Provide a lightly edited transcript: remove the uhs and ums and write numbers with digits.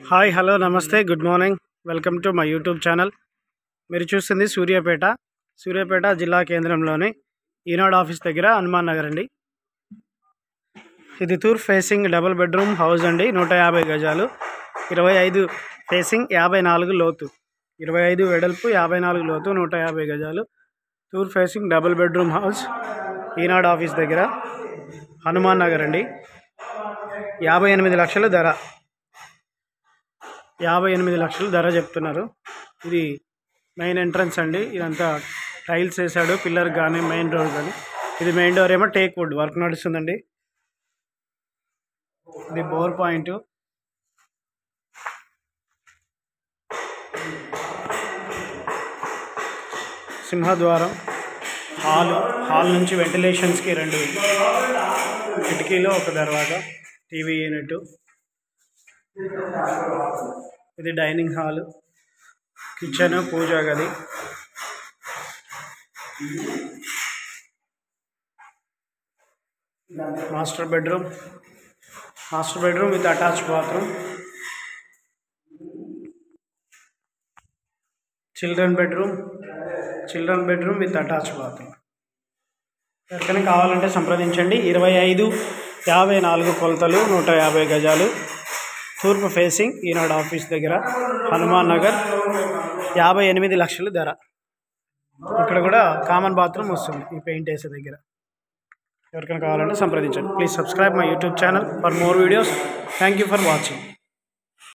Hi hello నమస్తే good morning welcome to my YouTube channel. మీరు చూస్తుంది సూర్యాపేట జిల్లా కేంద్రంలోని ఈనాడు ఆఫీస్ దగ్గర హనుమాన్ నగర్ అండి. ఇది తూర్పు ఫేసింగ్ డబుల్ బెడ్రూమ్ హౌస్ అండి. 150 గజాలు, 25 ఫేసింగ్, 54 లోతు, 25 వెడల్పు, 54 లోతు, 150 గజాలు, తూర్పు ఫేసింగ్ డబుల్ బెడ్రూమ్ హౌస్, ఈనాడు ఆఫీస్ దగ్గర హనుమాన్ నగర్ అండి. 58 లక్షలు ధర, 58 లక్షలు ధర చెప్తున్నారు. ఇది మెయిన్ ఎంట్రన్స్ అండి. ఇదంతా టైల్స్ వేసాడు, పిల్లర్ కానీ మెయిన్ డోర్ కానీ. ఇది మెయిన్ డోర్ ఏమో టేక్ వుడ్ వర్క్ నడుస్తుందండి. ఇది బోర్ పాయింట్. సింహద్వారం, హాల్ నుంచి వెంటిలేషన్స్కి 2 కిటికీలు, ఒక దర్వాజా, టీవీ యూనిట్. ఇది డైనింగ్ హాల్, కిచెన్, పూజా గది. Master bedroom with attach bathroom. Children bedroom with attach bathroom. ఎవరికైనా కావాలంటే సంప్రదించండి. 25-54 కొలతలు, 150 గజాలు, తూర్పు ఫేసింగ్, ఈనాడు ఆఫీస్ దగ్గర హనుమాన్ నగర్. 58 లక్షలు ధర. ఇక్కడ కూడా కామన్ బాత్రూమ్ వస్తుంది ఈ పెయింట్ వేసే దగ్గర. ఎవరికైనా కావాలంటే సంప్రదించండి. Please subscribe my YouTube channel for more videos. Thank you for watching.